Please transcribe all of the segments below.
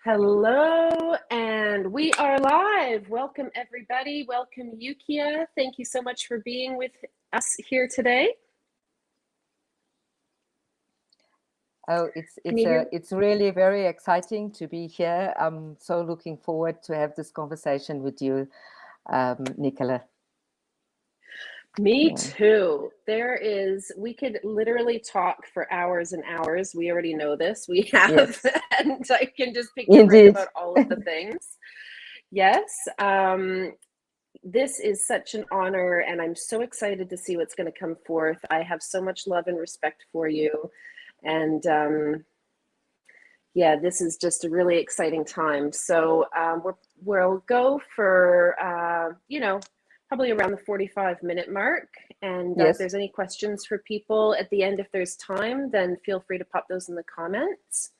Hello, and we are live. Welcome, everybody. Welcome, Yukia. Thank you so much for being with us here today. Oh, it's really very exciting to be here. I'm so looking forward to have this conversation with you, Nicola. Me too. We could literally talk for hours and hours. We already know this. We have, Yes. And I can just pick your brain about all of the things. Yes. This is such an honor, and I'm so excited to see what's going to come forth. I have so much love and respect for you. And yeah, this is just a really exciting time. So we'll go for, probably around the 45-minute mark. And Yes. if there's any questions for people at the end, if there's time, then feel free to pop those in the comments.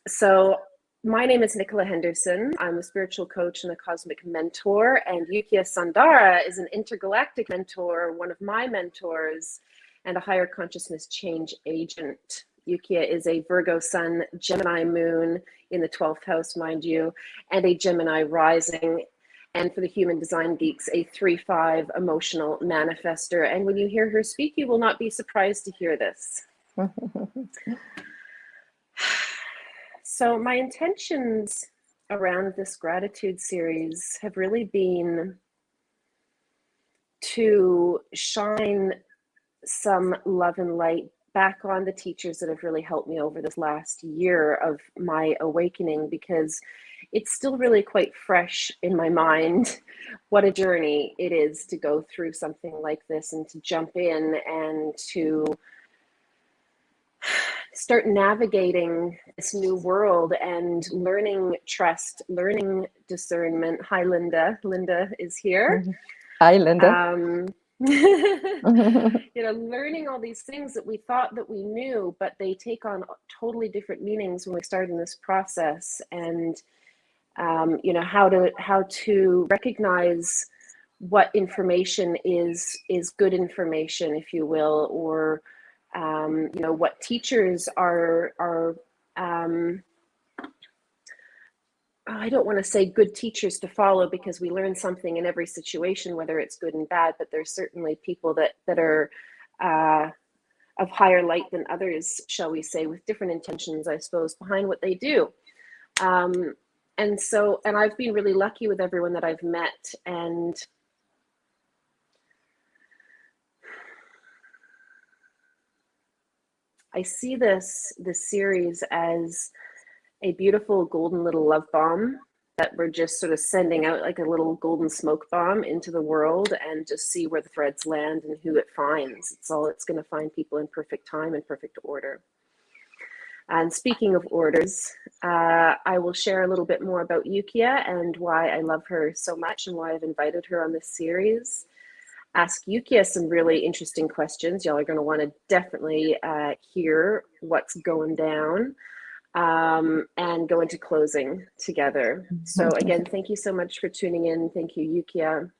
So my name is Nicola Henderson. I'm a spiritual coach and a cosmic mentor. And Yukia Sandara is an intergalactic mentor, one of my mentors, and a higher consciousness change agent. Yukia is a Virgo sun, Gemini moon in the 12th house, mind you, and a Gemini rising. And for the human design geeks, a 3/5 emotional manifester. And when you hear her speak, you will not be surprised to hear this. So my intentions around this gratitude series have really been to shine some love and light back on the teachers that have really helped me over this last year of my awakening, because it's still really quite fresh in my mind what a journey it is to go through something like this and to jump in and to start navigating this new world and learning trust, learning discernment. Hi, Linda. Linda is here. Hi, Linda. Learning all these things that we thought that we knew, but they take on totally different meanings when we start in this process. And how to recognize what information is good information, if you will, or what teachers are I don't want to say good teachers to follow, because we learn something in every situation, whether it's good and bad, but there's certainly people that are of higher light than others, shall we say, with different intentions, I suppose, behind what they do. And I've been really lucky with everyone that I've met, and I see this series as a beautiful golden little love bomb that we're just sort of sending out like a little golden smoke bomb into the world, and just see where the threads land and who it finds. It's going to find people in perfect time and perfect order. And speaking of orders, I will share a little bit more about Yukia and why I love her so much and why I've invited her on this series. Ask Yukia some really interesting questions. Y'all are going to want to definitely hear what's going down, and go into closing together. So again, thank you so much for tuning in. Thank you, Yukia.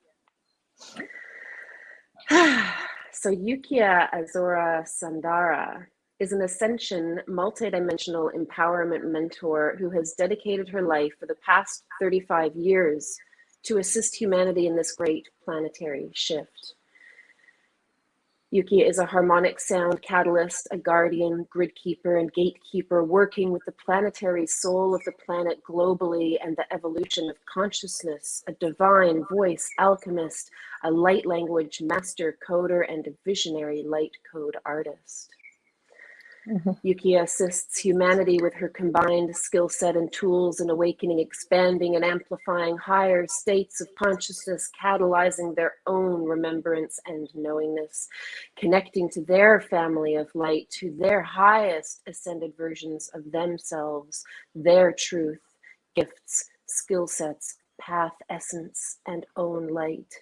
So Yukia Azorah Sandara is an ascension, multidimensional empowerment mentor who has dedicated her life for the past 35 years to assist humanity in this great planetary shift. Yukia is a harmonic sound catalyst, a guardian, grid keeper, and gatekeeper, working with the planetary soul of the planet globally and the evolution of consciousness, a divine voice alchemist, a light language master coder, and a visionary light code artist. Yukia assists humanity with her combined skill set and tools in awakening, expanding, and amplifying higher states of consciousness, catalyzing their own remembrance and knowingness, connecting to their family of light, to their highest ascended versions of themselves, their truth, gifts, skill sets, path, essence, and own light,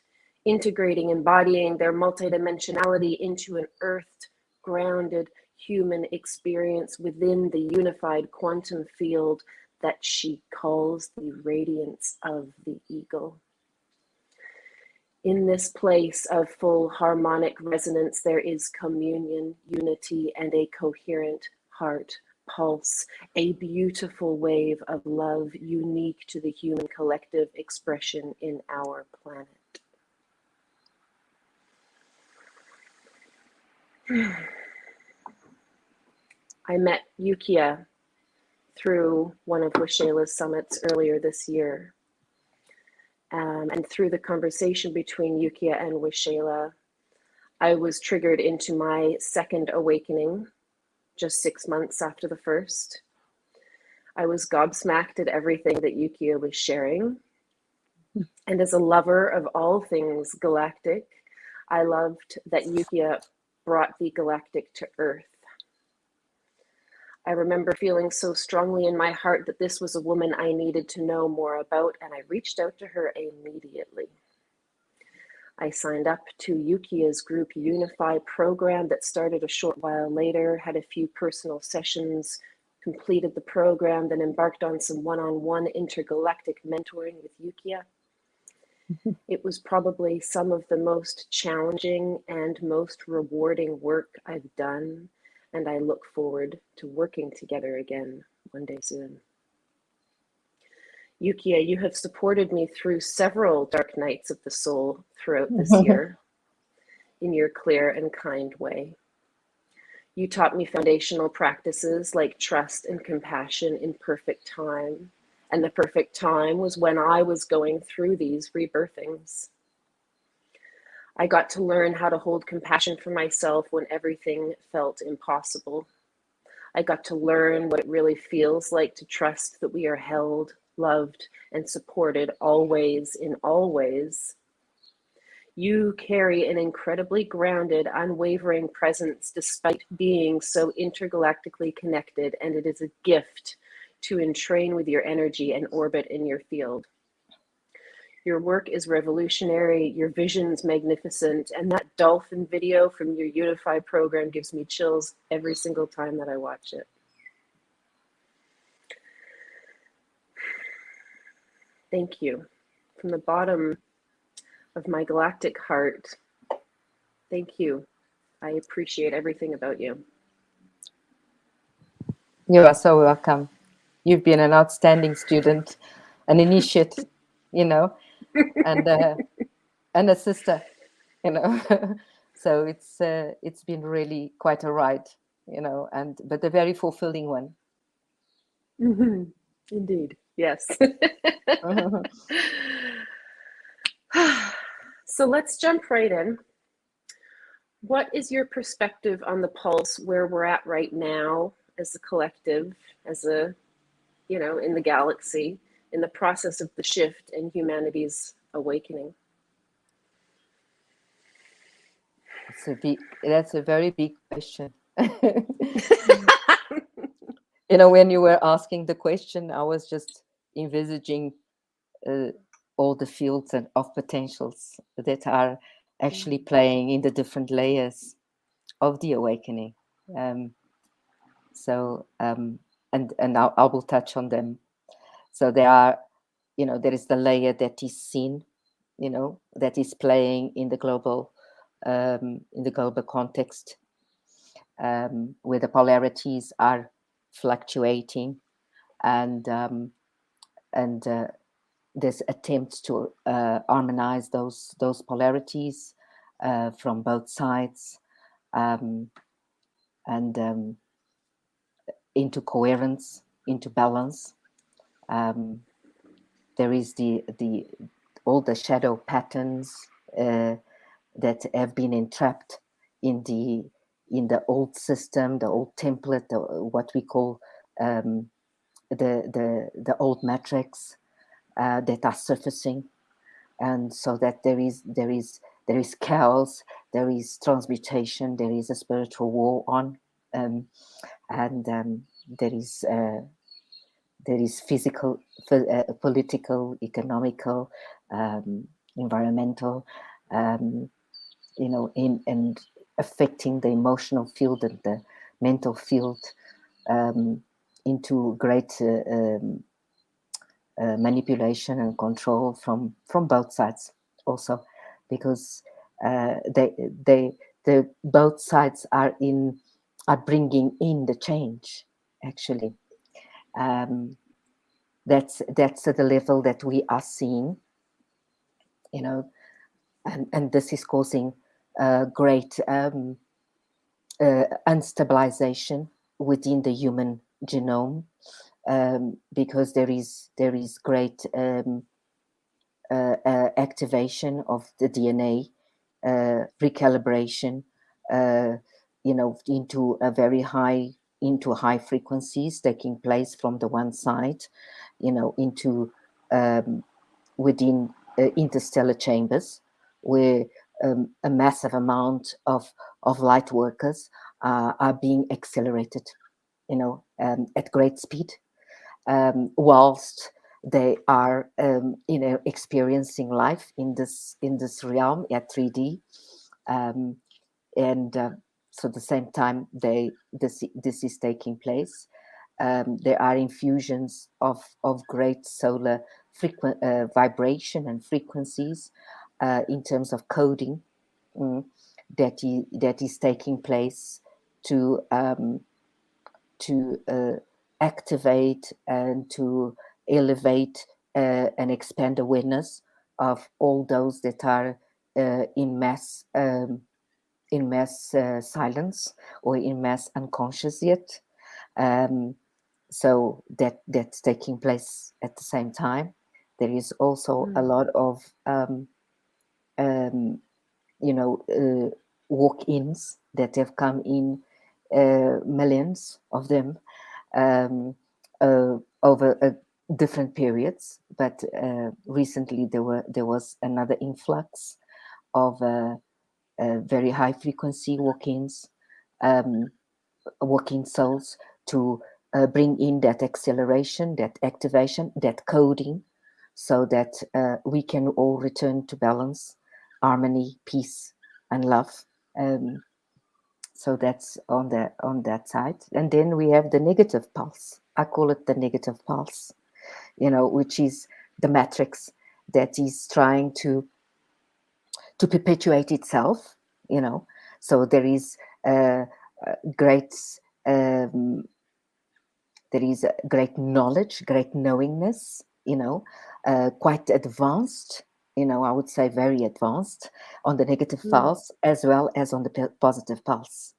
integrating, embodying their multidimensionality into an earthed, grounded, human experience within the unified quantum field that she calls the radiance of the eagle. In this place of full harmonic resonance, there is communion, unity, and a coherent heart pulse, a beautiful wave of love unique to the human collective expression in our planet. I met Yukia through one of Wishayla's summits earlier this year. And through the conversation between Yukia and Wishayla, I was triggered into my second awakening, just 6 months after the first. I was gobsmacked at everything that Yukia was sharing. And as a lover of all things galactic, I loved that Yukia brought the galactic to Earth. I remember feeling so strongly in my heart that this was a woman I needed to know more about, and I reached out to her immediately. I signed up to Yukia's group Unify program that started a short while later, had a few personal sessions, completed the program, then embarked on some one-on-one intergalactic mentoring with Yukia. It was probably some of the most challenging and most rewarding work I've done, and I look forward to working together again one day soon. Yukia, you have supported me through several dark nights of the soul throughout this year in your clear and kind way. You taught me foundational practices like trust and compassion in perfect time. And the perfect time was when I was going through these rebirthings. I got to learn how to hold compassion for myself when everything felt impossible. I got to learn what it really feels like to trust that we are held, loved, and supported always in all ways. You carry an incredibly grounded, unwavering presence despite being so intergalactically connected, and it is a gift to entrain with your energy and orbit in your field. Your work is revolutionary, your vision's magnificent, and that dolphin video from your Unify program gives me chills every single time that I watch it. Thank you. From the bottom of my galactic heart, thank you. I appreciate everything about you. You are so welcome. You've been an outstanding student, an initiate, you know, and a sister, you know. So it's been really quite a ride, you know, but a very fulfilling one. Mm-hmm. Indeed, yes. So let's jump right in. What is your perspective on the pulse where we're at right now as a collective, as a, you know, in the galaxy, in the process of the shift in humanity's awakening? That's a very big question. You know, when you were asking the question, I was just envisaging all the fields of potentials that are actually playing in the different layers of the awakening. And I will touch on them. So there are, you know, there is the layer that is seen, you know, that is playing in the global context, where the polarities are fluctuating, and there's attempts to harmonize those polarities from both sides, into coherence, into balance. There is all the shadow patterns that have been entrapped in the old system, the old template, what we call the old matrix that are surfacing, and so that there is chaos, there is transmutation, there is a spiritual war on, and there is physical, political, economical, environmental, you know, and affecting the emotional field and the mental field into great manipulation and control from both sides also, because the both sides are bringing in the change, actually. Um, that's at the level that we are seeing, you know, and this is causing great unstabilization within the human genome, because there is great activation of the DNA, recalibration, into a very high frequencies taking place from the one side, into within interstellar chambers, where a massive amount of light workers are being accelerated, at great speed, whilst they are, experiencing life in this realm at 3D, and so at the same time this is taking place. There are infusions of great solar vibration and frequencies in terms of coding, that is taking place to activate and to elevate and expand awareness of all those that are in mass silence or in mass unconscious yet. So that's taking place at the same time. There is also a lot of walk-ins that have come in, millions of them, over different periods. But recently there was another influx of very high frequency walk-ins, walk-in souls, to bring in that acceleration, that activation, that coding, so that we can all return to balance, harmony, peace, and love. So that's on that side. And then we have the negative pulse. I call it the negative pulse, which is the matrix that is trying to perpetuate itself. So there is great great knowledge, great knowingness, quite advanced, I would say very advanced on the negative pulse as well as on the positive pulse.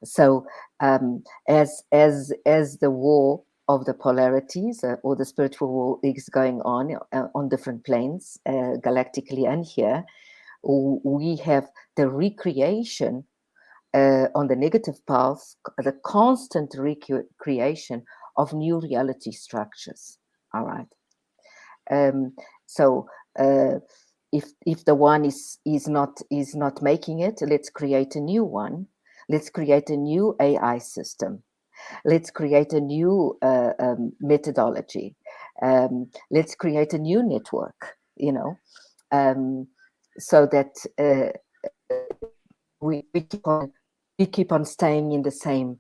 So as the war of the polarities, or the spiritual war, is going on different planes, galactically and here, we have the recreation on the negative pulse, the constant recreation of new reality structures. All right. So if the one is not making it, let's create a new one. Let's create a new AI system. Let's create a new methodology. Let's create a new network. So that we keep on staying in the same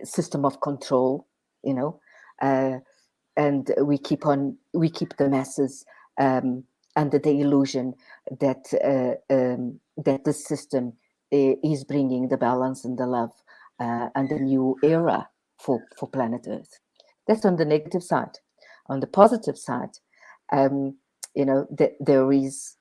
system of control, and we keep the masses under the illusion that that the system is bringing the balance and the love and the new era for planet Earth. That's on the negative side. On the positive side, there is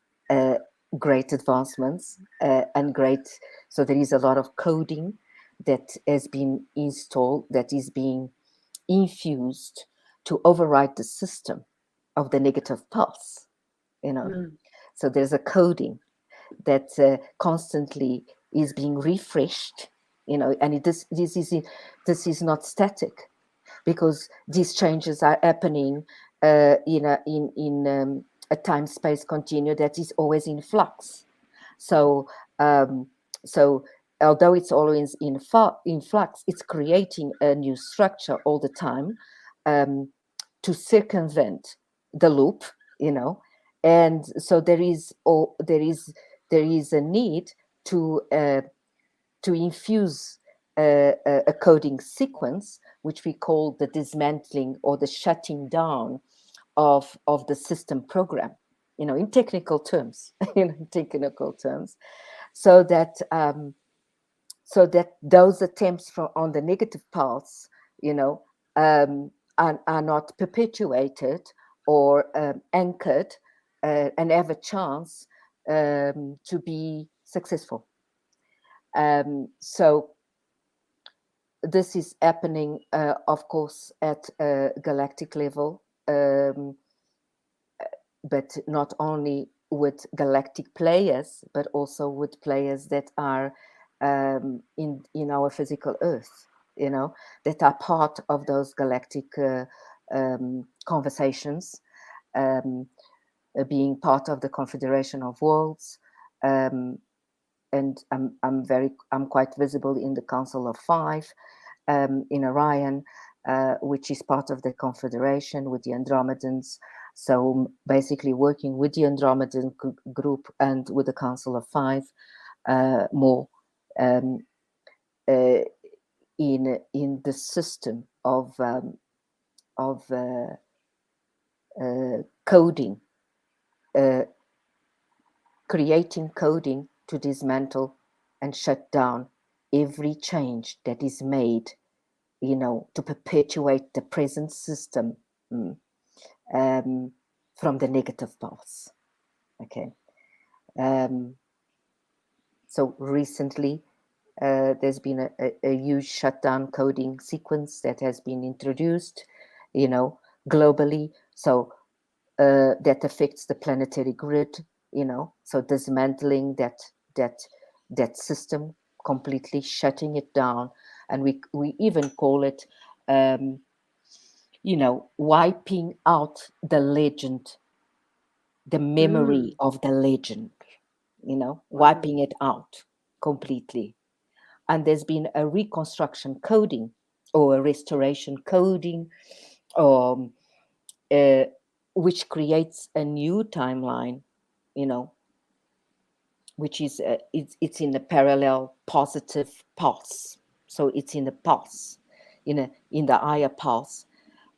great advancements and great. So there is a lot of coding that has been installed, that is being infused to override the system of the negative pulse. So there's a coding that constantly is being refreshed. And this is not static, because these changes are happening in a time-space continuum that is always in flux. So although it's always in flux, it's creating a new structure all the time to circumvent the loop, and so there is a need to infuse a coding sequence, which we call the dismantling or the shutting down of the system program, in technical terms, so that those attempts on the negative pulse you know, are not perpetuated or anchored and have a chance to be successful. So this is happening, of course, at a galactic level, but not only with galactic players, but also with players that are in our physical Earth, you know, that are part of those galactic conversations, being part of the Confederation of Worlds. And I'm quite visible in the Council of Five, in Orion, which is part of the Confederation with the Andromedans. So basically working with the Andromedan group and with the Council of Five, more in the system of coding, creating coding to dismantle and shut down every change that is made, you know, to perpetuate the present system from the negative paths. Okay. So recently, there's been a huge shutdown coding sequence that has been introduced, you know, globally. So that affects the planetary grid, you know, so dismantling that system, completely shutting it down. And we even call it, you know, wiping out the legend, the memory of the legend, you know, wiping it out completely. And there's been a reconstruction coding or a restoration coding, which creates a new timeline, you know, which is it's in a parallel positive pulse. So it's in the pulse, in the higher pulse,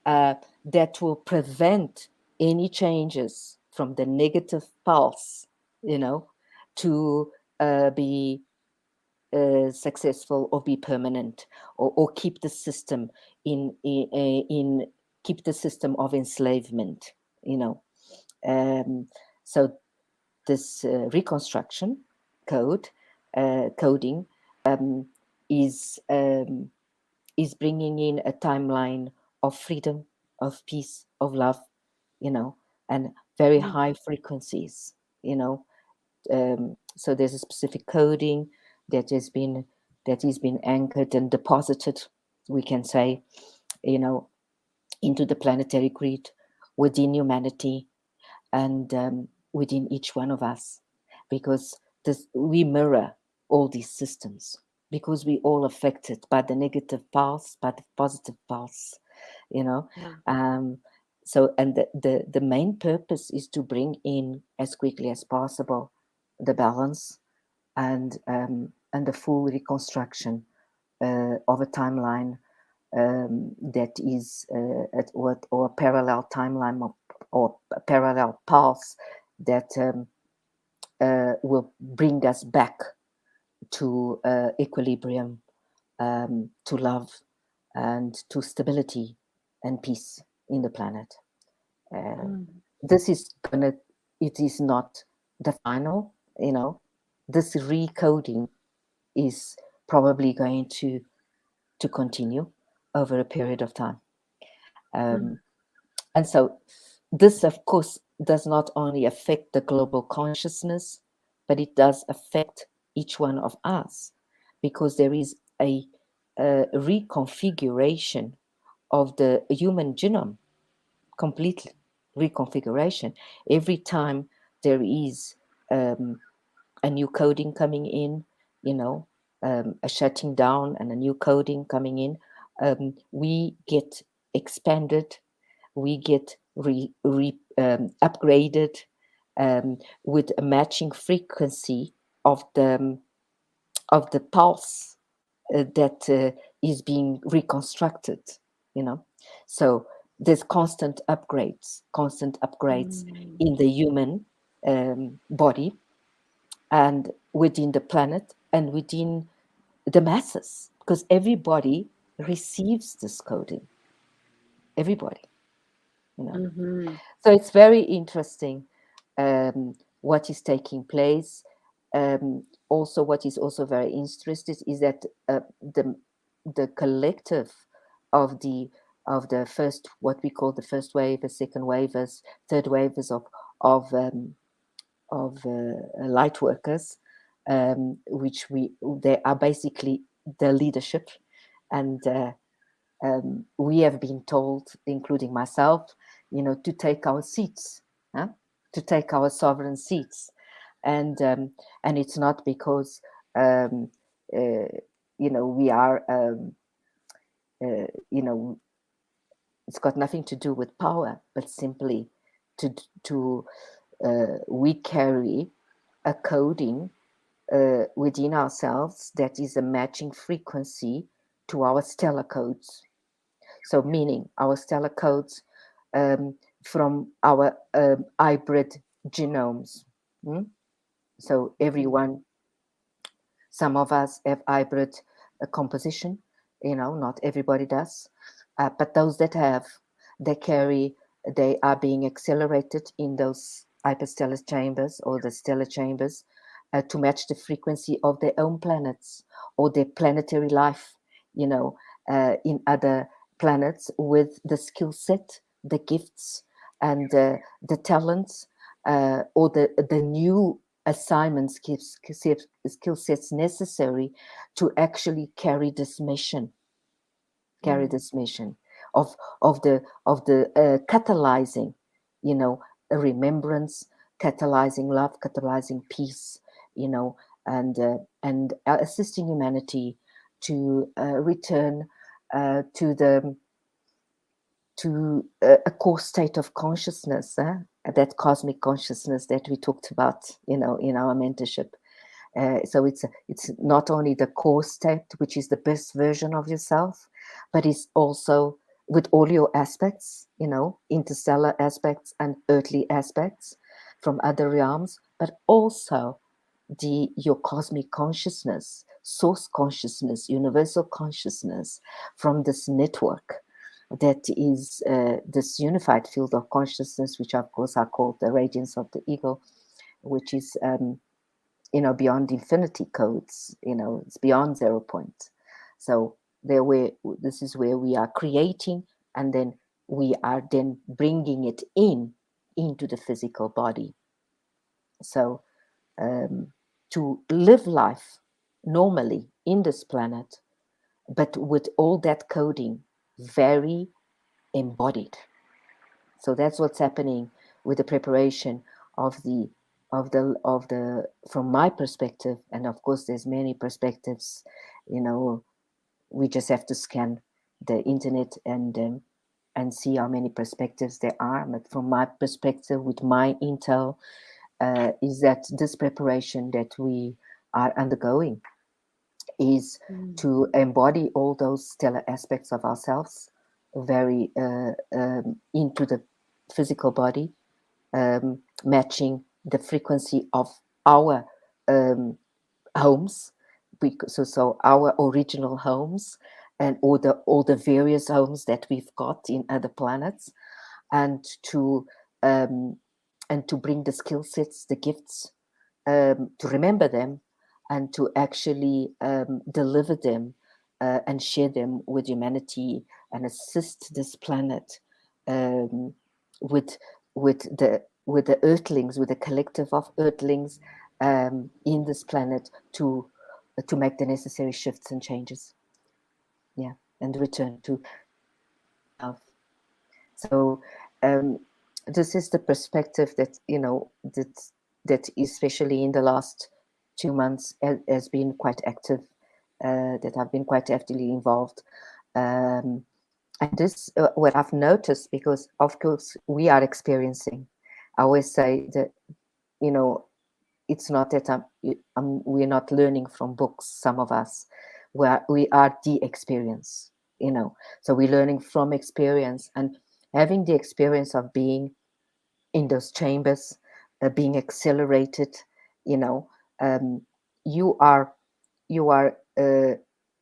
that will prevent any changes from the negative pulse, you know, to be successful or be permanent, or keep the system in keep the system of enslavement, you know. So this reconstruction coding is bringing in a timeline of freedom, of peace, of love, you know, and very high frequencies, you know. So there's a specific coding that has been anchored and deposited, we can say, you know, into the planetary grid within humanity and within each one of us, because we mirror all these systems, because we all affected by the negative pulse, by the positive pulse, you know. So, and the main purpose is to bring in as quickly as possible the balance and the full reconstruction of a timeline that is or a parallel timeline or a parallel path that will bring us back to equilibrium, to love, and to stability and peace in the planet. This is gonna. It is not the final. You know, this recoding is probably going to continue over a period of time. And so this, of course, does not only affect the global consciousness, but it does affect each one of us, because there is a reconfiguration of the human genome, complete reconfiguration. Every time there is a new coding coming in, you know, a shutting down and a new coding coming in, we get expanded, we get upgraded with a matching frequency of the pulse that is being reconstructed, you know. So there's constant upgrades in the human body and within the planet and within the masses, because everybody receives this coding. Everybody, you know. Mm-hmm. So it's very interesting what is taking place. Also, what is also very interesting is that the collective of the first, what we call the first wave, the second wavers, third wavers of light workers, which they are basically the leadership, and we have been told, including myself, to take our seats, to take our sovereign seats, and it's not because we are it's got nothing to do with power, but simply to we carry a coding within ourselves that is a matching frequency to our stellar codes. So meaning our stellar codes from our hybrid genomes. So everyone, some of us have hybrid composition, not everybody does, but those that have, they are being accelerated in those hyperstellar chambers or the stellar chambers to match the frequency of their own planets or their planetary life, in other planets, with the skill set, the gifts, and the talents, or the new assignments, skill sets necessary to actually carry this mission, of the catalyzing, a remembrance, catalyzing love, catalyzing peace, and assisting humanity to return to a core state of consciousness, that cosmic consciousness that we talked about, in our mentorship. So it's not only the core state, which is the best version of yourself, but it's also with all your aspects, interstellar aspects and earthly aspects from other realms, but also your cosmic consciousness, source consciousness, universal consciousness from this network that is this unified field of consciousness, which of course are called the radiance of the ego, which is beyond infinity codes, it's beyond 0 point. So this is where we are creating, and then we are then bringing it into the physical body. So to live life normally in this planet, but with all that coding very embodied. So that's what's happening with the preparation of the from my perspective, and of course there's many perspectives. We just have to scan the internet and see how many perspectives there are. But from my perspective, with my intel, is that this preparation that we are undergoing is to embody all those stellar aspects of ourselves very into the physical body, matching the frequency of our homes, so our original homes, and all the various homes that we've got in other planets, and to bring the skill sets, the gifts, to remember them, and to actually deliver them and share them with humanity, and assist this planet with the earthlings, with the collective of earthlings in this planet, to make the necessary shifts and changes, and return to health. So this is the perspective that that especially in the last 2 months has been quite active, that I've been quite actively involved. And this, what I've noticed, because of course we are experiencing, I always say that, it's not that we're not learning from books, some of us, where we are the experience, so we're learning from experience, and having the experience of being in those chambers, being accelerated, you are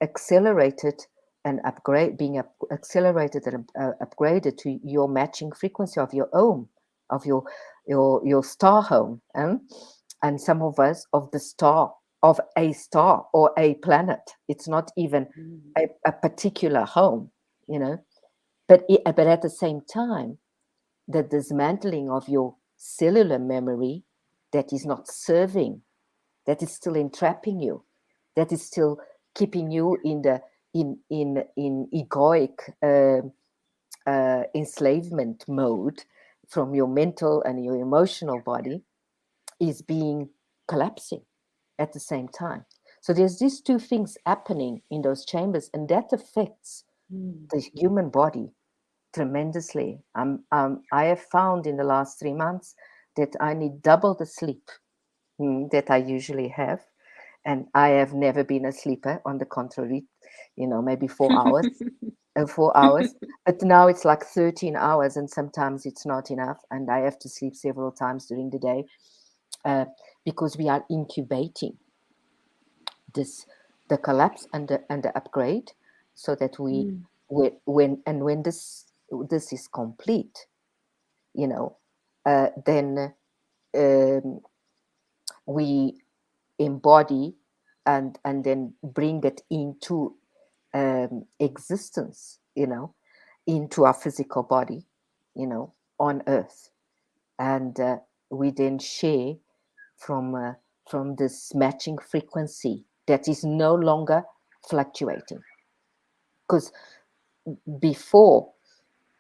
accelerated and being accelerated and upgraded to your matching frequency of your own, of your star home, and some of us of the star of a star or a planet. It's not even a particular home, but at the same time, the dismantling of your cellular memory that is not serving, that is still entrapping you, that is still keeping you in egoic enslavement mode from your mental and your emotional body, is being collapsing at the same time. So there's these two things happening in those chambers, and that affects the human body tremendously. I have found in the last 3 months that I need double the sleep that I usually have. And I have never been a sleeper, on the contrary, maybe 4 hours, 4 hours. But now it's like 13 hours, and sometimes it's not enough. And I have to sleep several times during the day because we are incubating the collapse and the upgrade, so that when this is complete, then we embody and then bring it into existence, into our physical body, on Earth, and we then share from this matching frequency that is no longer fluctuating. Because before,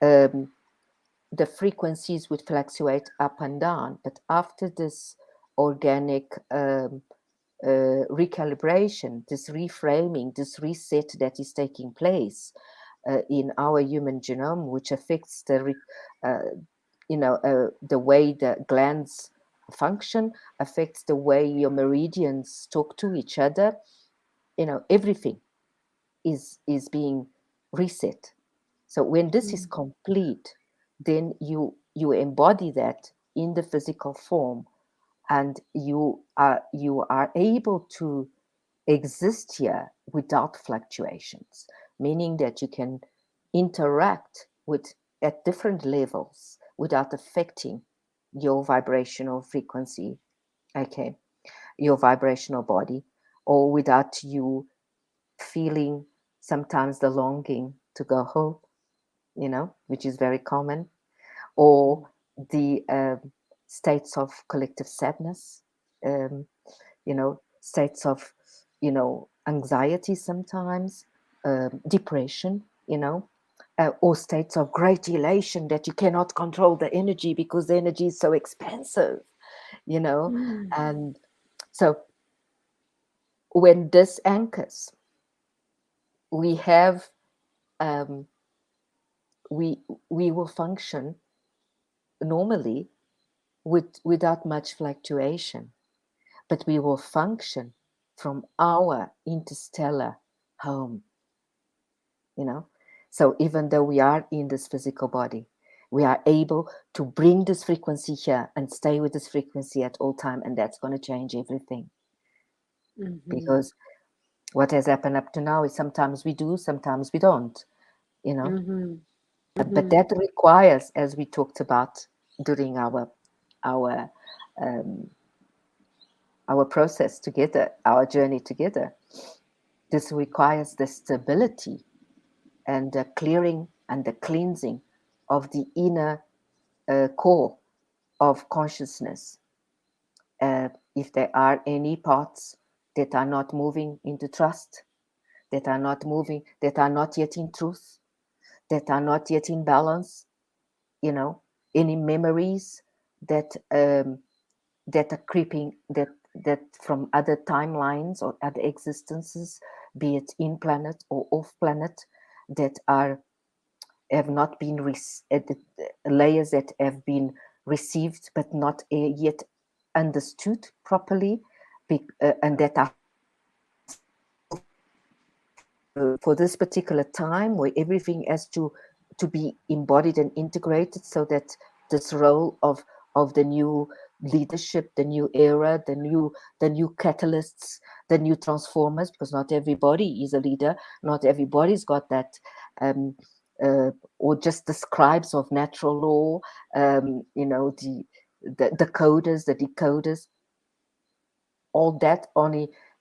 the frequencies would fluctuate up and down, but after this organic recalibration, this reframing, this reset that is taking place in our human genome, which affects the way the glands function, affects the way your meridians talk to each other. Everything is being reset. So when this is complete, then you embody that in the physical form, and you are able to exist here without fluctuations, meaning that you can interact at different levels without affecting your vibrational frequency, your vibrational body, or without you feeling sometimes the longing to go home, which is very common, or the states of collective sadness, states of, anxiety sometimes, depression, or states of great elation that you cannot control the energy because the energy is so expansive, and so when this anchors, we have we will function normally without much fluctuation, but we will function from our interstellar home, so even though we are in this physical body, we are able to bring this frequency here and stay with this frequency at all time, and that's going to change everything. Because what has happened up to now is sometimes we do, sometimes we don't, but that requires, as we talked about during our process together, our journey together, this requires the stability and the clearing and the cleansing of the inner core of consciousness. If there are any parts that are not moving into trust, that are not moving, that are not yet in truth, that are not yet in balance, any memories that are creeping, that from other timelines or other existences, be it in planet or off planet, that have not been layers that have been received but not yet understood properly, and that are for this particular time, where everything has to be embodied and integrated, so that this role of the new leadership, the new era, the new catalysts, the new transformers, because not everybody is a leader, not everybody's got that, or just the scribes of natural law, the coders, the decoders. All that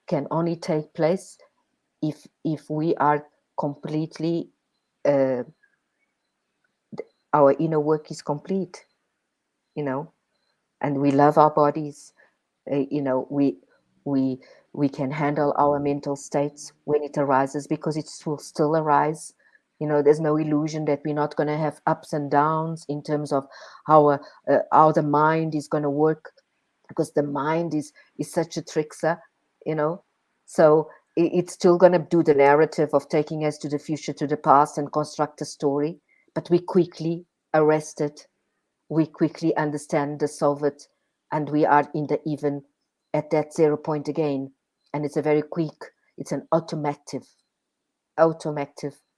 can only take place if we are completely, our inner work is complete, and we love our bodies. We can handle our mental states when it arises, because it will still arise. There's no illusion that we're not going to have ups and downs in terms of how the mind is going to work, because the mind is such a trickster. So it's still going to do the narrative of taking us to the future, to the past, and construct a story, but we quickly arrest it. We quickly understand, dissolve it, and we are even at that 0 point again. And it's a very quick, it's an automatic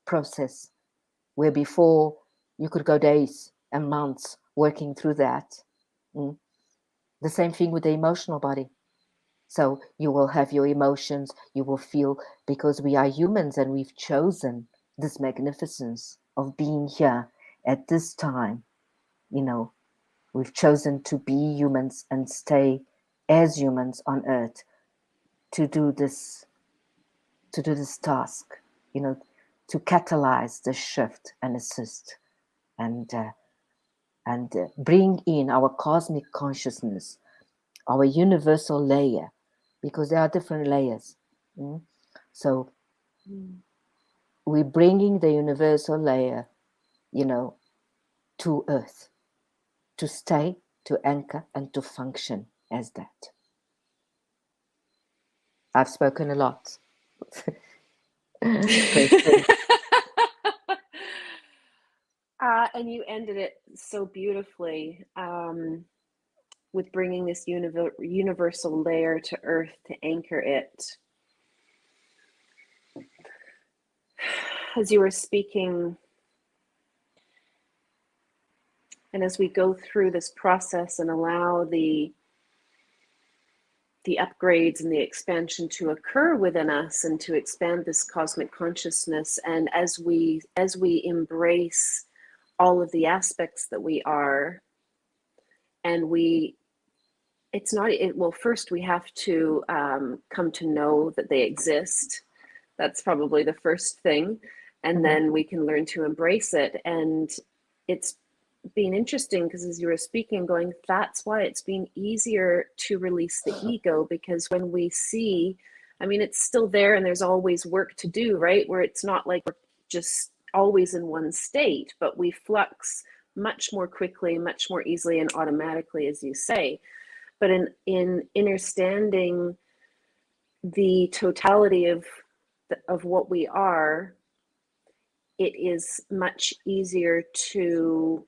process, where before you could go days and months working through that. The same thing with the emotional body. So you will have your emotions, you will feel, because we are humans and we've chosen this magnificence of being here at this time. We've chosen to be humans and stay as humans on earth to do this task, to catalyze the shift and assist, and bring in our cosmic consciousness, our universal layer, because there are different layers. So we're bringing the universal layer, to earth, to stay, to anchor, and to function as that. I've spoken a lot. And you ended it so beautifully, with bringing this universal layer to earth to anchor it. As you were speaking, and as we go through this process and allow the upgrades and the expansion to occur within us, and to expand this cosmic consciousness, and as we embrace all of the aspects that we are, and first we have to come to know that they exist. That's probably the first thing, and then we can learn to embrace it. And it's been interesting, because as you were speaking, going, that's why it's been easier to release the ego, because when we see, it's still there, and there's always work to do, right? Where it's not like we're just always in one state, but we flux much more quickly, much more easily and automatically, as you say. But in understanding the totality of what we are, it is much easier to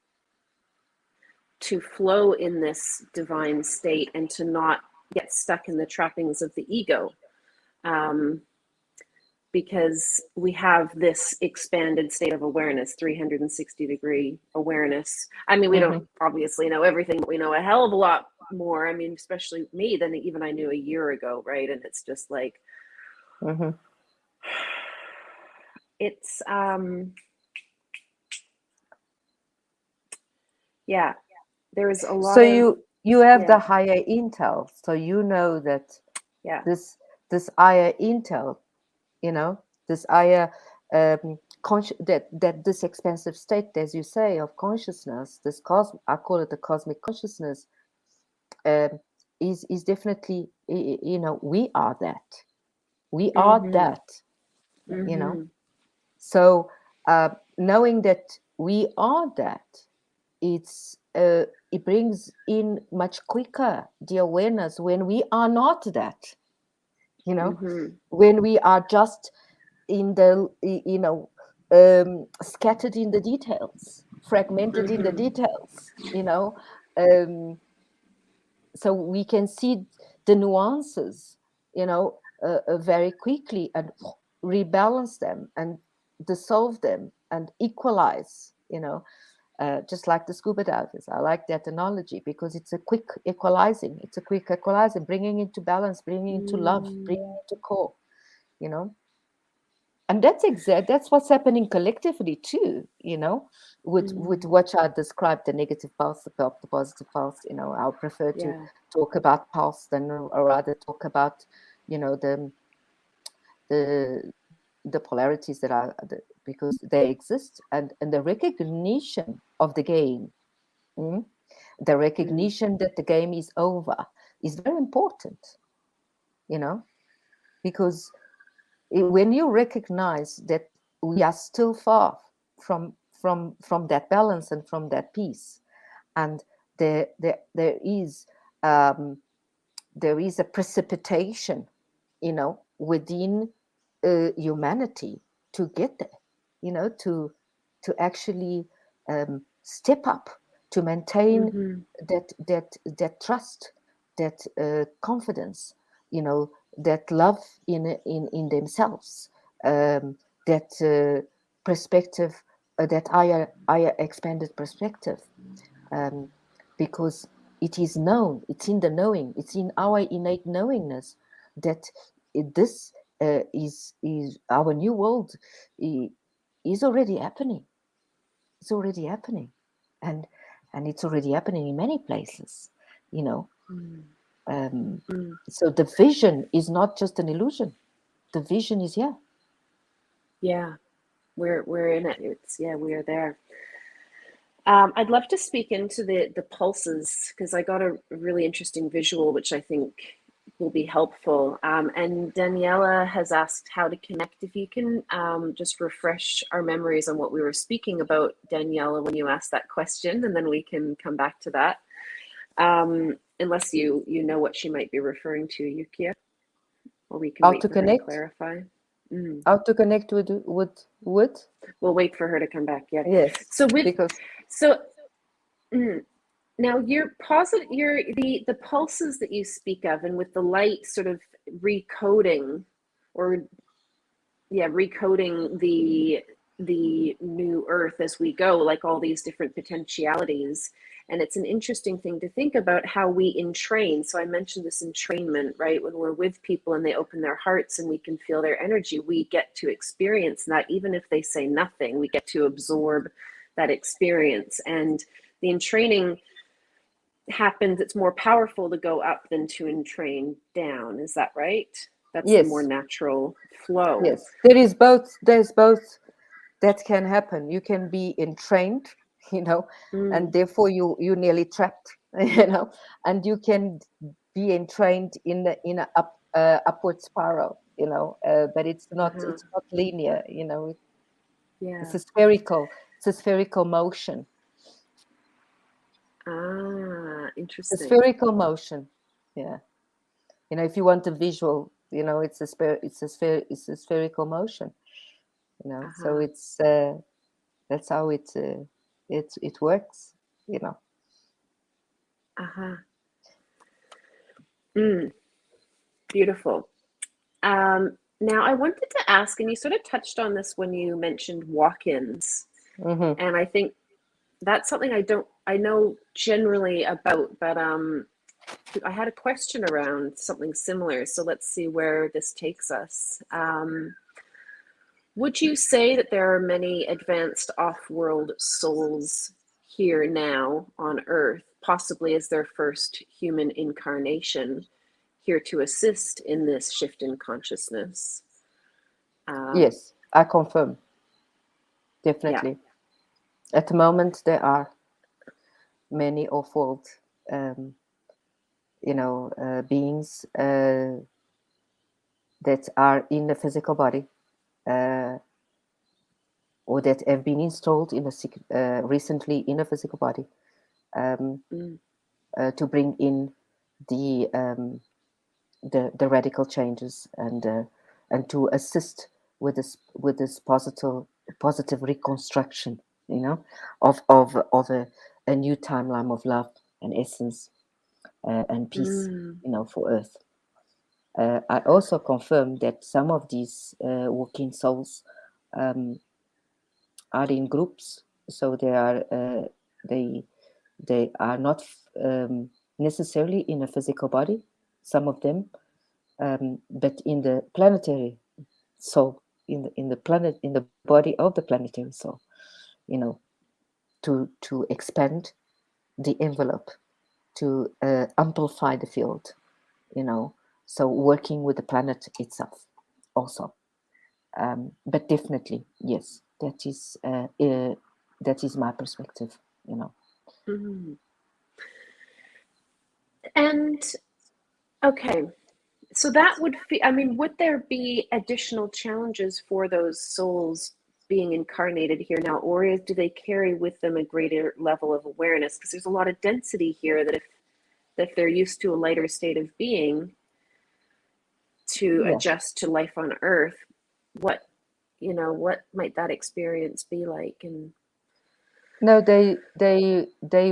flow in this divine state, and to not get stuck in the trappings of the ego, because we have this expanded state of awareness, 360-degree awareness. We don't obviously know everything, but we know a hell of a lot more, especially me, than even I knew a year ago, right? And it's just like, it's yeah, there's a lot. So you have the higher intel, so you know that this higher intel, this higher that this expansive state, as you say, of consciousness, I call it the cosmic consciousness, is definitely, we are that. We are that. So knowing that we are that, it brings in much quicker the awareness when we are not that. When we are just in the scattered in the details, fragmented in the details, so we can see the nuances, very quickly, and rebalance them and dissolve them and equalize, just like the scuba divers. I like that analogy because it's a quick equalizing. It's a quick equalizing, bringing into balance, bringing into love, bringing into core, you know. And that's what's happening collectively too, you know, with what I described, the negative pulse, the positive pulse. You know, I prefer to talk about pulse than, or rather talk about, you know, the polarities that are, because they exist, and the recognition of the game, the recognition that the game is over is very important, you know, because when you recognize that we are still far from that balance and from that peace, and there is a precipitation, you know, within humanity to get there, you know, to actually step up, to maintain that trust, that confidence, you know, that love in themselves, that perspective, that higher expanded perspective, because it is known, it's in the knowing, it's in our innate knowingness that this is our new world is already happening. It's already happening, and it's already happening in many places, you know. So the vision is not just an illusion. The vision is here. Yeah, we're in it. We are there. I'd love to speak into the pulses, because I got a really interesting visual, which I think will be helpful. And Daniela has asked how to connect. If you can just refresh our memories on what we were speaking about, Daniela, when you asked that question, and then we can come back to that. Unless you know what she might be referring to, Yukia, or we can wait for her to clarify. How to connect with? We'll wait for her to come back. Yeah. Yes. So now your positive, the pulses that you speak of, and with the light sort of recoding, recoding the new earth as we go, like all these different potentialities. And it's an interesting thing to think about how we entrain. So I mentioned this entrainment, right? When we're with people and they open their hearts and we can feel their energy, we get to experience that. Even if they say nothing, we get to absorb that experience. And the entraining happens, it's more powerful to go up than to entrain down. Is that right? That's the more natural flow. Yes, there's both that can happen. You can be entrained, you know, and therefore you nearly trapped, you know, and you can be entrained in a upward spiral, you know, but it's not linear, you know. It's a spherical motion. Interesting. A spherical motion, yeah. You know, if you want a visual, you know, it's a spherical motion, you know. So it's that's how it works, you know. Beautiful. Now I wanted to ask, and you sort of touched on this when you mentioned walk-ins, and I think that's something I know generally about, but I had a question around something similar. So let's see where this takes us. Would you say that there are many advanced off-world souls here now on Earth, possibly as their first human incarnation, here to assist in this shift in consciousness? Yes, I confirm. Definitely. Yeah. At the moment, there are many off-world, you know, beings that are in the physical body, or that have been installed in recently in a physical body, to bring in the radical changes and to assist with this positive reconstruction, you know, of a new timeline of love and essence and peace, you know, for Earth. I also confirm that some of these walking souls are in groups, So they are not necessarily in a physical body, some of them, but in the planetary soul, in the planet, in the body of the planetary soul, you know, to expand the envelope, to amplify the field, you know. So working with the planet itself, also. But definitely, yes, that is my perspective, you know. Mm. And okay, so that would I mean, would there be additional challenges for those souls being incarnated here now, or do they carry with them a greater level of awareness? Because there's a lot of density here that if they're used to a lighter state of being to Yeah. adjust to life on Earth, what what might that experience be like? And No, they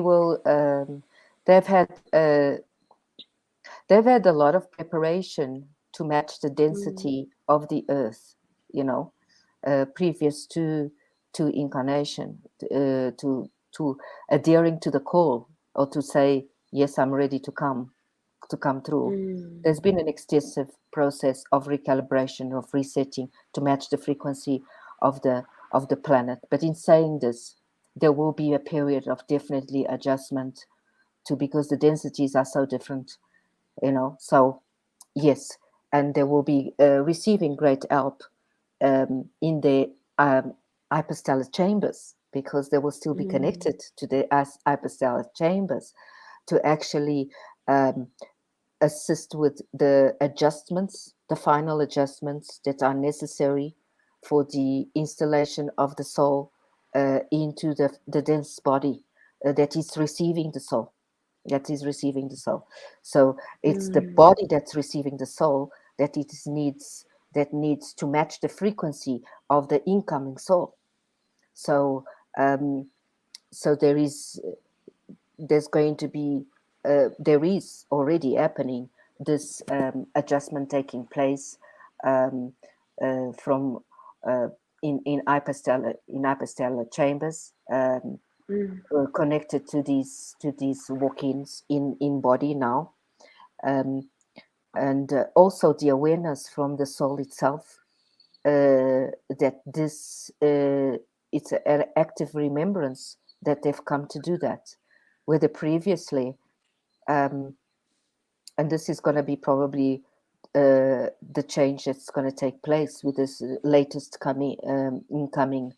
will. They've had they've had a lot of preparation to match the mm, density of the Earth, you know, previous to incarnation, to adhering to the call, or to say yes, I'm ready to come through. mm, There's been an extensive process of recalibration, of resetting to match the frequency of the planet. But in saying this, there will be a period of definitely adjustment to, because the densities are so different, you know. So yes, and they will be receiving great help in the hyperstellar chambers, because they will still be mm, connected to the hyperstellar chambers to actually um, assist with the adjustments, the final adjustments that are necessary for the installation of the soul into the dense body that is receiving the soul. That is receiving the soul. So it's the mm, body that's receiving the soul that needs to match the frequency of the incoming soul. So um, so there's going to be there is already happening this adjustment taking place um, from in hyperstellar chambers, mm, connected to these walk-ins in body now, um, and also the awareness from the soul itself that this it's an active remembrance that they've come to do that, whether previously um, and this is going to be probably the change that's going to take place with this latest coming incoming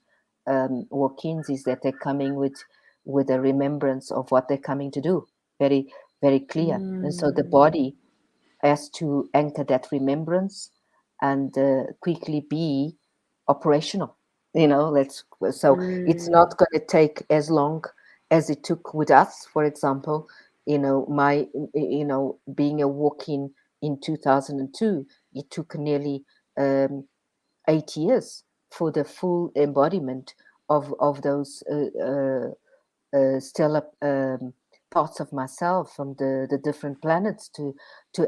walk-ins, is that they're coming with a remembrance of what they're coming to do, very very clear, and so the mm, body has to anchor that remembrance and quickly be operational, you know. Let's So it's mm, not going to take as long as it took with us, for example. You know, my being a walk-in in 2002, it took nearly 8 years for the full embodiment of those stellar parts of myself from the different planets to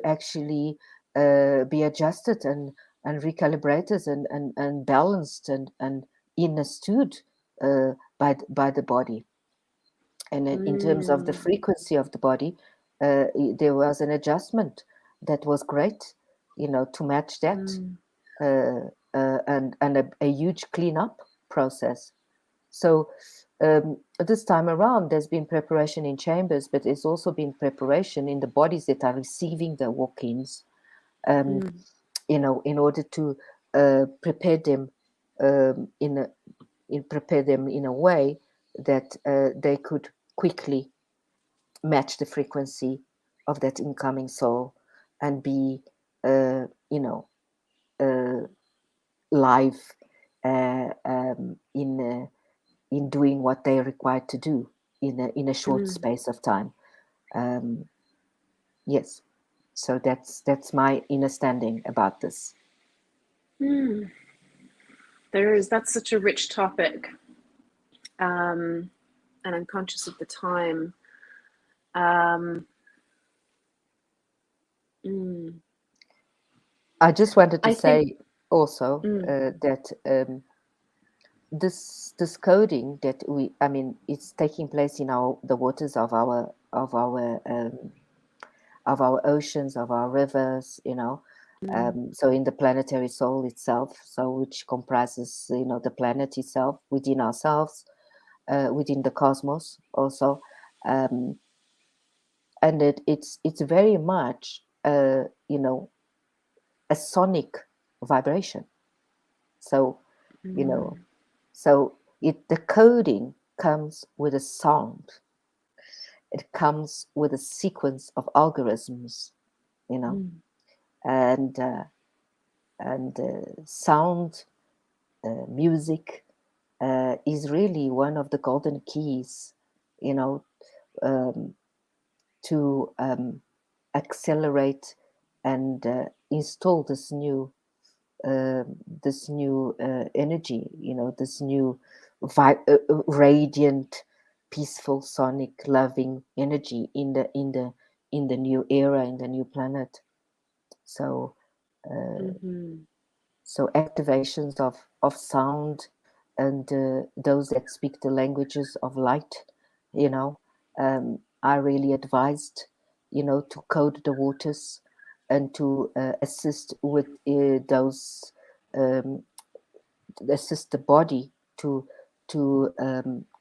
actually be adjusted and recalibrated and balanced and understood by the body. And in terms of the mm, frequency of the body, there was an adjustment that was great, you know, to match that, mm, and a huge cleanup process. So this time around, there's been preparation in chambers, but there's also been preparation in the bodies that are receiving the walk-ins, um, mm, you know, in order to prepare them in prepare them in a way that they could quickly match the frequency of that incoming soul and be, you know, uh, live in doing what they are required to do in a short mm, space of time. Um, yes, so that's my understanding about this. mm. That's such a rich topic, and I'm conscious of the time. Um, mm, I just wanted to I think, say also mm, that this coding that it's taking place in the waters of our oceans, of our rivers, so in the planetary soul itself, so which comprises, the planet itself, within ourselves, within the cosmos also, and it's very much, a sonic vibration. So, so the coding comes with a sound. It comes with a sequence of algorithms, and sound, music, is really one of the golden keys, to accelerate and install this new energy, this new radiant, peaceful, sonic, loving energy in the new era, in the new planet. So so activations of sound, and those that speak the languages of light, are really advised, to code the waters, and to assist with those, assist the body to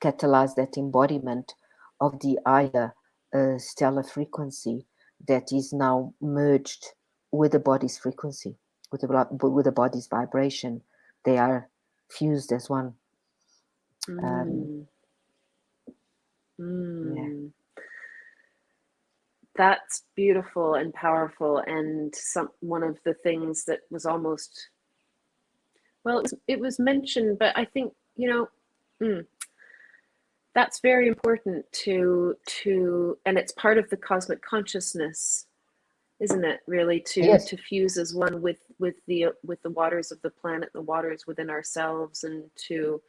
catalyze that embodiment of the higher stellar frequency that is now merged with the body's frequency, with the body's vibration. They are fused as one. Yeah. That's beautiful and powerful, and one of the things that was almost, well, it was mentioned, but I think, that's very important to and it's part of the cosmic consciousness, isn't it, really, to fuse as one with the waters of the planet, the waters within ourselves, and to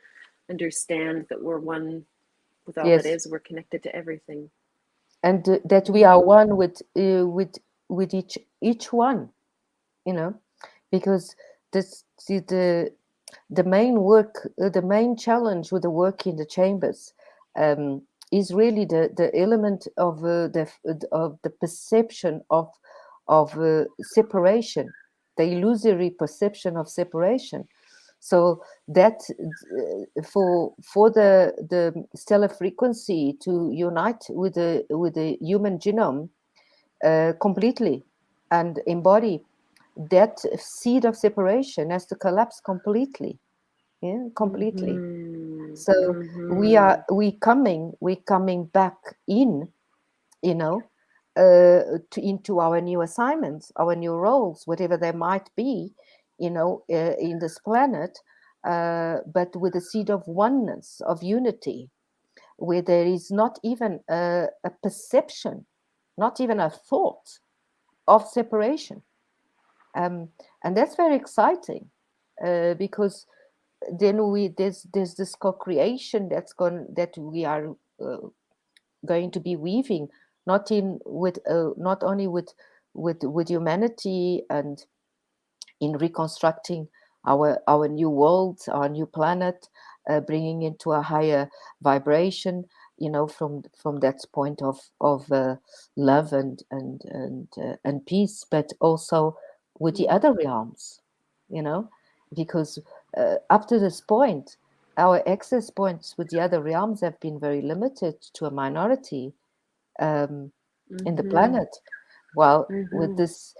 understand that we're one with all that is. We're connected to everything, and that we are one with each one, because the main work, the main challenge with the work in the chambers, is really the element of the perception of separation, the illusory perception of separation. So that for the stellar frequency to unite with the human genome completely and embody, that seed of separation has to collapse completely. Completely. So we coming back in, into our new assignments, our new roles, whatever they might be, in this planet, but with a seed of oneness, of unity, where there is not even a perception, not even a thought of separation. And that's very exciting, because then there's this co-creation that we are going to be weaving, not only with humanity, and in reconstructing our new world, our new planet, bringing into a higher vibration, from that point of love and peace, but also with the other realms, because up to this point, our access points with the other realms have been very limited to a minority in the planet. While with this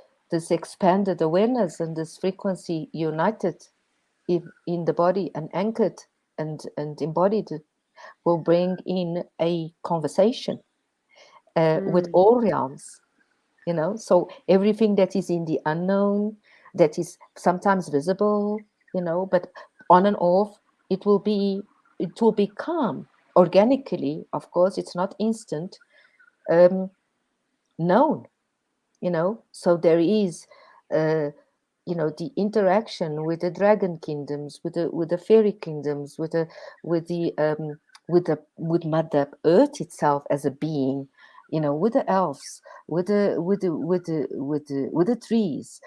expanded awareness and this frequency united in the body and anchored and embodied, will bring in a conversation with all realms. So everything that is in the unknown, that is sometimes visible, but on and off, it will become organically, of course, it's not instant, known, so there is the interaction with the dragon kingdoms, with the fairy kingdoms, with Mother Earth itself as a being, with the elves, with the trees.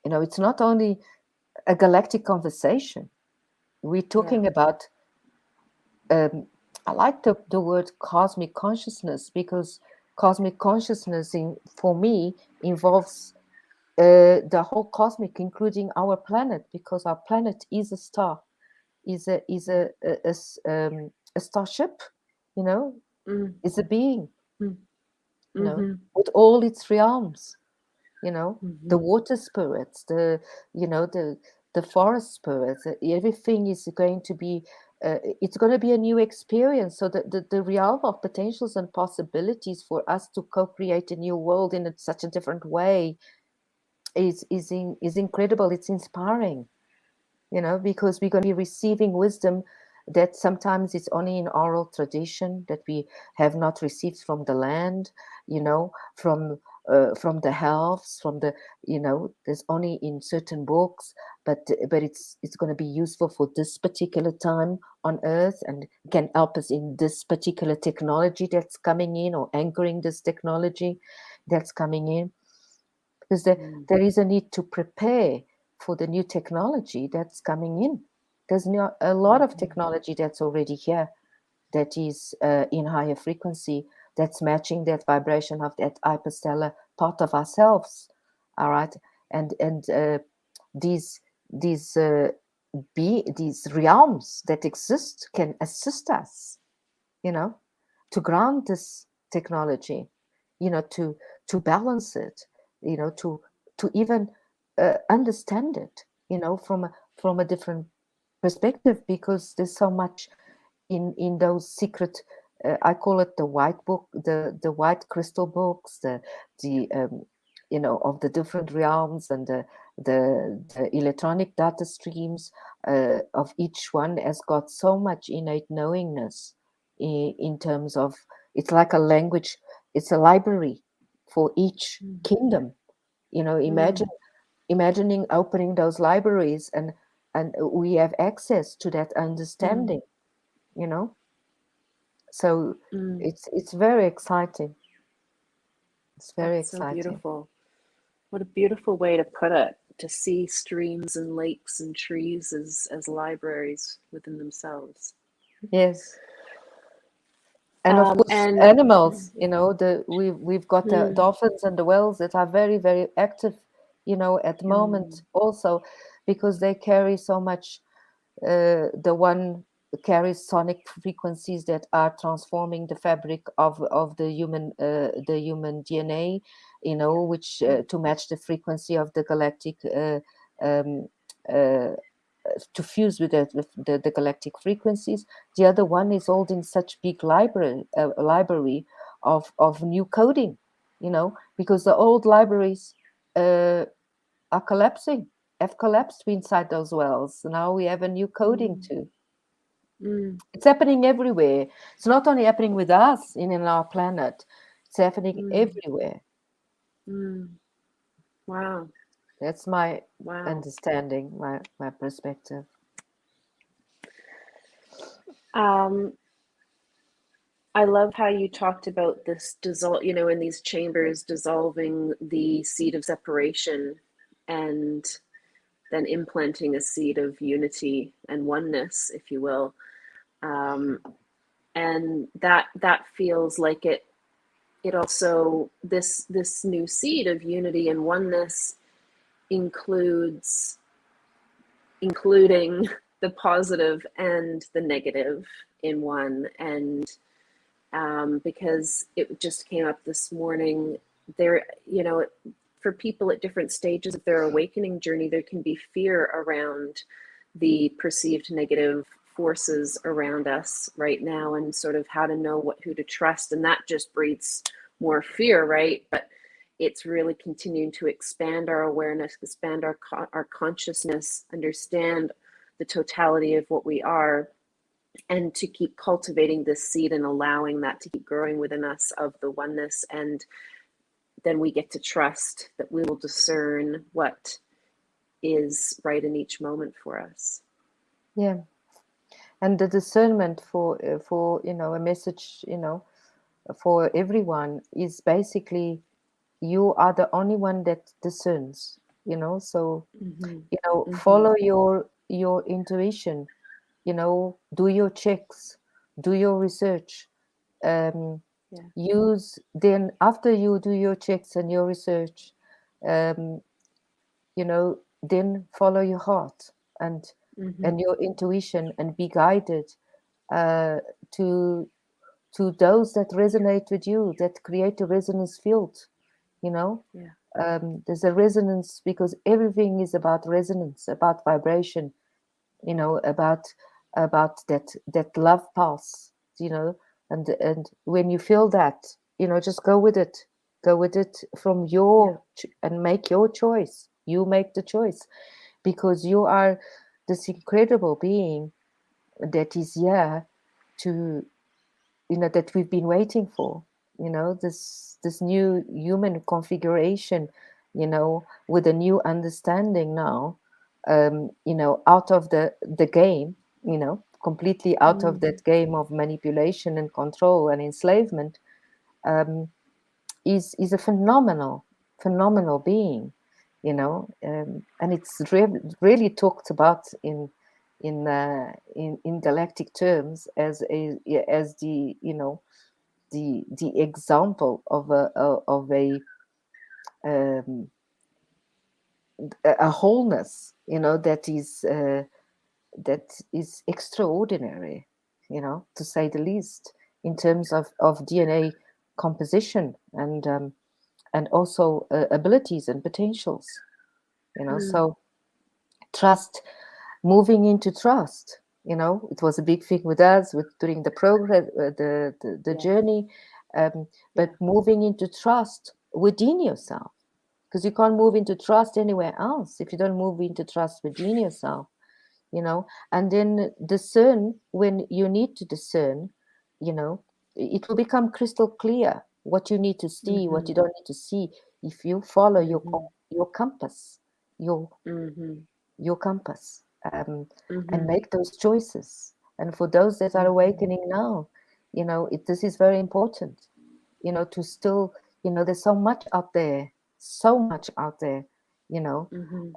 It's not only a galactic conversation. we're talking about, I like the word cosmic consciousness, because cosmic consciousness for me involves the whole cosmic, including our planet, because our planet is a star, is a starship, you know, is a being, you know, with all its realms, you know, the water spirits, the forest spirits, everything is going to be, it's going to be a new experience. So the realm of potentials and possibilities for us to co-create a new world in such a different way is incredible. It's inspiring, you know, because we're going to be receiving wisdom that sometimes it's only in oral tradition, that we have not received from the land, you know, from the elves, from the, you know, there's only in certain books, but it's going to be useful for this particular time on Earth, and can help us in this particular technology that's coming in, or anchoring this technology that's coming in, because there is a need to prepare for the new technology that's coming in. There's a lot of technology that's already here, that is in higher frequency, that's matching that vibration of that hyperstellar part of ourselves. All right, and these these these realms that exist can assist us, you know, to ground this technology, you know, to balance it, you know, to even understand it, you know, from a different perspective, because there's so much in those secret, I call it the white book, the white crystal books, the you know, of the different realms, and the electronic data streams of each one has got so much innate knowingness in terms of, it's like a language, it's a library for each kingdom, you know. Imagining opening those libraries, and we have access to that understanding, you know. So it's very exciting. It's very That's so exciting. beautiful. What a beautiful way to put it, to see streams and lakes and trees as libraries within themselves. Yes. And of course, And animals, you know, we've got the dolphins and the whales that are very, very active, you know, at the moment also, because they carry so much. The one carries sonic frequencies that are transforming the fabric of the human DNA, you know, which to match the frequency of the galactic, um, uh, to fuse with the galactic frequencies. The other one is holding such big library of new coding, you know, because the old libraries are collapsing, have collapsed inside those wells. So now we have a new coding too. It's happening everywhere. It's not only happening with us in our planet, it's happening everywhere. Wow. That's my Wow. understanding, my perspective. I love how you talked about this dissolve, you know, in these chambers, dissolving the seed of separation and then implanting a seed of unity and oneness, if you will. And that feels like it also, this new seed of unity and oneness including the positive and the negative in one. And because it just came up this morning, there, you know, for people at different stages of their awakening journey, there can be fear around the perceived negative forces around us right now, and sort of how to know who to trust. And that just breeds more fear, right? But it's really continuing to expand our awareness, expand our consciousness, understand the totality of what we are, and to keep cultivating this seed and allowing that to keep growing within us of the oneness. And then we get to trust that we will discern what is right in each moment for us. Yeah. And the discernment for you know, a message, you know, for everyone is basically, you are the only one that discerns, you know. So you know, follow your intuition, do your checks, do your research. um, Yeah. Use, then after you do your checks and your research, um, then follow your heart and your intuition, and be guided uh, to those that resonate with you, that create a resonance field. Yeah. There's a resonance, because everything is about resonance, about vibration, about that love pulse, and when you feel that, just go with it, from Yeah. and make your choice. You make the choice, because you are this incredible being that is here to, that we've been waiting for, this new human configuration, with a new understanding now, out of the game, completely out of that game of manipulation and control and enslavement. um, is a phenomenal being, and it's really talked about in galactic terms as the, the example of um, a wholeness, that is extraordinary, to say the least, in terms of DNA composition, and also abilities and potentials. So trust, moving into trust. It was a big thing with us during the progress, the Yeah. journey, but Yeah. moving into trust within yourself, because you can't move into trust anywhere else if you don't move into trust within yourself. And then discern when you need to discern. It will become crystal clear what you need to see, what you don't need to see, if you follow your compass, your your compass, and make those choices. And for those that are awakening now, this is very important, to still, there's so much out there, so much out there, you know,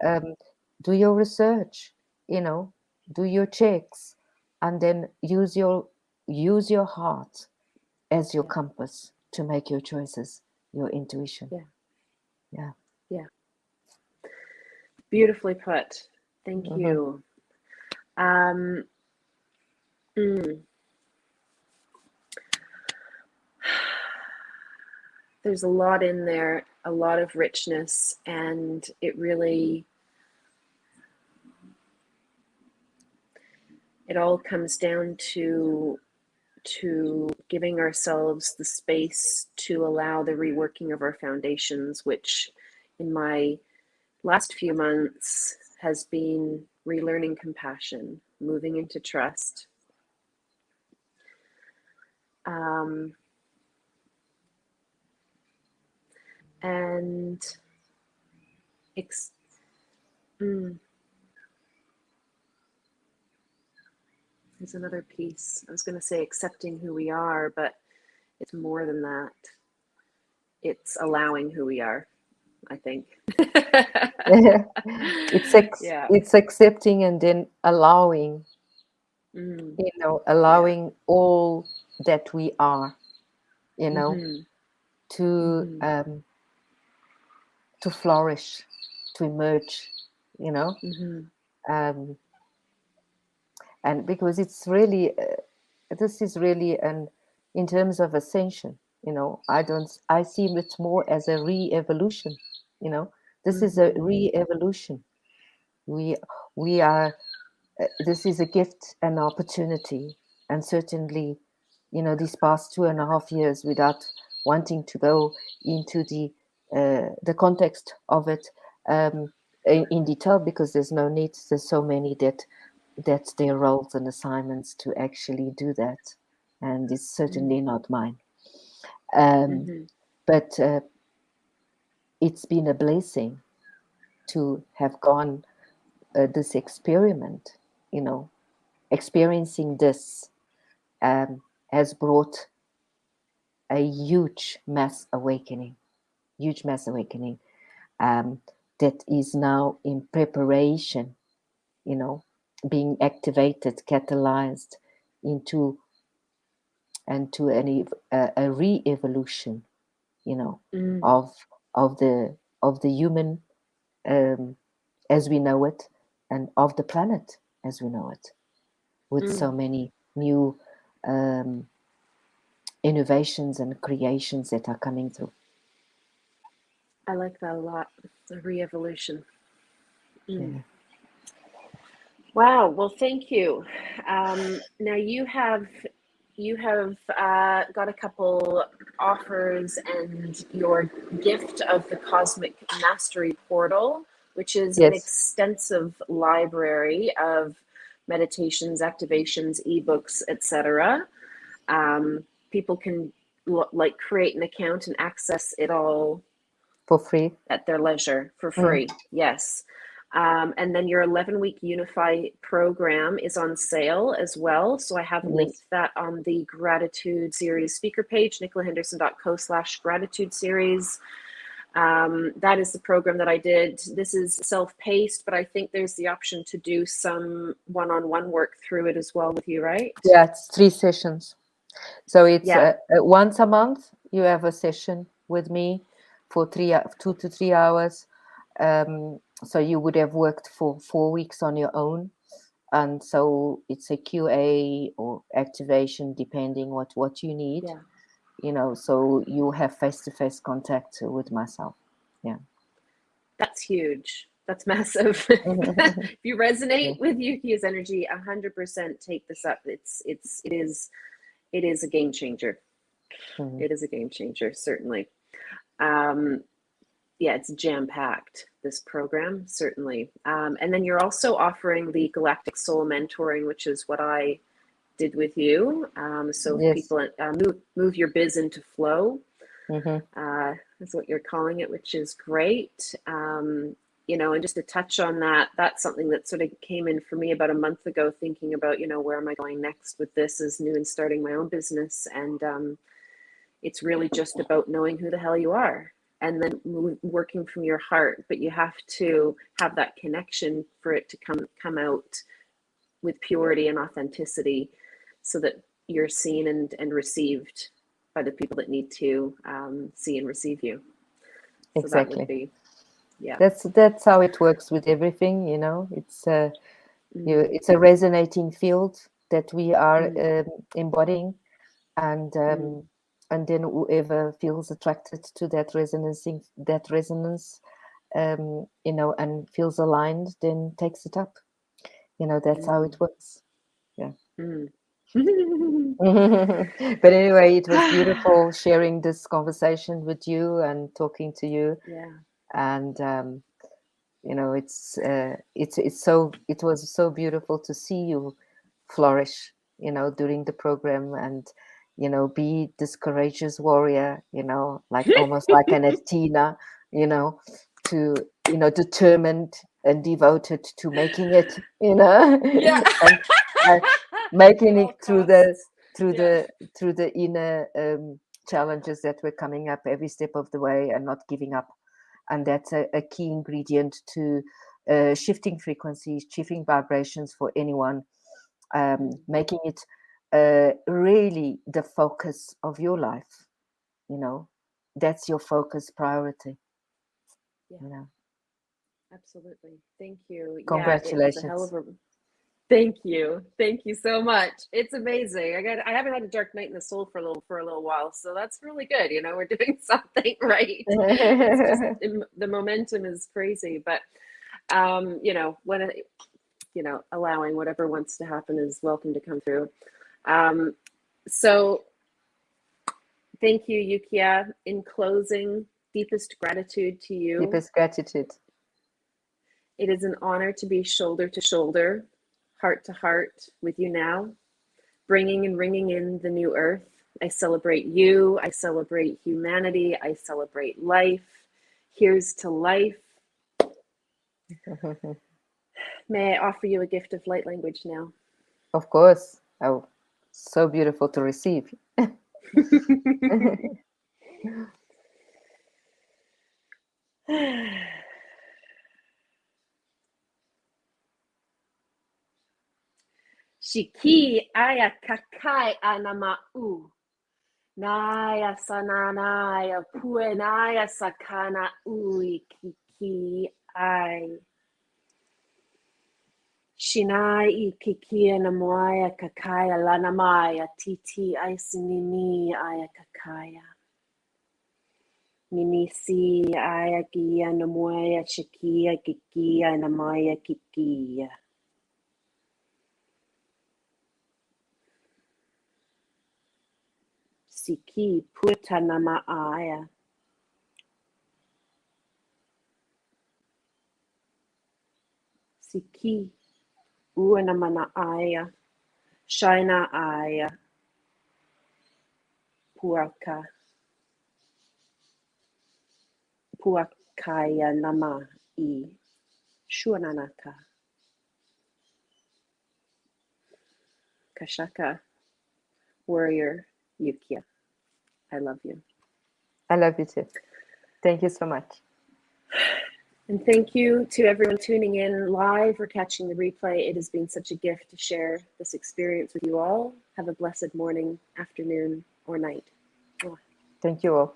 um, do your research, you know, do your checks, and then use your heart as your Yeah. compass to make your choices, your intuition. Yeah. Yeah. Yeah. Beautifully put. Thank Mm-hmm. you. Um, mm, there's a lot in there, a lot of richness, and it all comes down to giving ourselves the space to allow the reworking of our foundations, which in my last few months has been relearning compassion, moving into trust. Um, and ex- mm, there's another piece. I was going to say accepting who we are, but it's more than that. It's allowing who we are, I think. Yeah. It's accepting and then allowing, Mm, yeah. allowing all that we are, Mm-hmm. to Mm-hmm. to flourish, to emerge, you know, Mm-hmm. um, and because it's really, this is really an, in terms of ascension, I see it more as a re-evolution. This is a Mm-hmm. re-evolution. We are, this is a gift and opportunity, and certainly, these past 2.5 years, without wanting to go into the context of it, in detail, because there's no need. There's so many that's their roles and assignments to actually do that, and it's certainly not mine. Um, Mm-hmm. but it's been a blessing to have gone this experiment. Experiencing this has brought a huge mass awakening, um, that is now in preparation, you know, being activated, catalyzed into a re-evolution, of the human, as we know it, and of the planet as we know it, with so many new innovations and creations that are coming through. I like that a lot. The re-evolution. Yeah. Wow. Well, thank you. Now you have got a couple offers and your gift of the Cosmic Mastery Portal, which is an Yes. extensive library of meditations, activations, ebooks, etc. People can create an account and access it all For free. at their leisure for free. Yes. And then your 11-week Unify program is on sale as well. So I have linked that on the Gratitude Series speaker page, nicolahenderson.co/gratitude series. That is the program that I did. This is self-paced, but I think there's the option to do some one-on-one work through it as well with you, right? Yeah, it's 3 sessions. So it's Yeah. once a month you have a session with me for 2 to 3 hours. So you would have worked for 4 weeks on your own, and so it's a QA or activation depending what you need. Yeah. So you have face-to-face contact with myself. Yeah, that's huge. That's massive. If you resonate with Yukia's energy, 100% take this up. It is a game changer. It is a game changer, certainly. Yeah, it's jam-packed, this program, certainly. And then you're also offering the Galactic Soul Mentoring, which is what I did with you. So people move your biz into flow, is what you're calling it, which is great. And just to touch on that, that's something that sort of came in for me about a month ago, thinking about, where am I going next with this as new and starting my own business. And it's really just about knowing who the hell you are and then working from your heart. But you have to have that connection for it to come out with purity and authenticity, so that you're seen and received by the people that need to see and receive you. exactly. So that would be, yeah. That's how it works with everything. It's it's a resonating field that we are embodying, and then whoever feels attracted to that resonance, and feels aligned, then takes it up. That's how it works. Yeah. But anyway, it was beautiful sharing this conversation with you and talking to you. Yeah. And it was so beautiful to see you flourish, during the program, and be this courageous warrior, almost like an Athena, to determined and devoted to making it, Yeah. and making it through the inner challenges that were coming up every step of the way, and not giving up. And that's a key ingredient to shifting frequencies, shifting vibrations for anyone, making it really the focus of your life. That's your focus priority. Yeah. Absolutely. Thank you. Congratulations. Yeah, it was a hell of a. Thank you. Thank you so much. It's amazing. I haven't had a dark night in the soul for a little while, so that's really good. We're doing something right. It's just the momentum is crazy, but when allowing whatever wants to happen is welcome to come through. So thank you, Yukia. In closing, deepest gratitude to you. Deepest gratitude. It is an honor to be shoulder to shoulder, heart to heart with you now, bringing and ringing in the new earth. I celebrate you. I celebrate humanity. I celebrate life. Here's to life. May I offer you a gift of light language now? Of course. Oh, so beautiful to receive. Shiki aya kakai anama u. Naya sananaya puenaya sakana ui kiki ai. Shinai kiki anamoya kakaya lanamaya titi aisinini aya kakaya. Minisi aya kia namoya chikia kikia namaya kikia. Siki puta nama aya. Siki uanamana aya. Shaina aya. Puaka. Puakaya nama I. Shuananaka. Kashaka. Warrior Yukia. I love you. I love you too. Thank you so much. And thank you to everyone tuning in live or catching the replay. It has been such a gift to share this experience with you all. Have a blessed morning, afternoon, or night. Thank you all.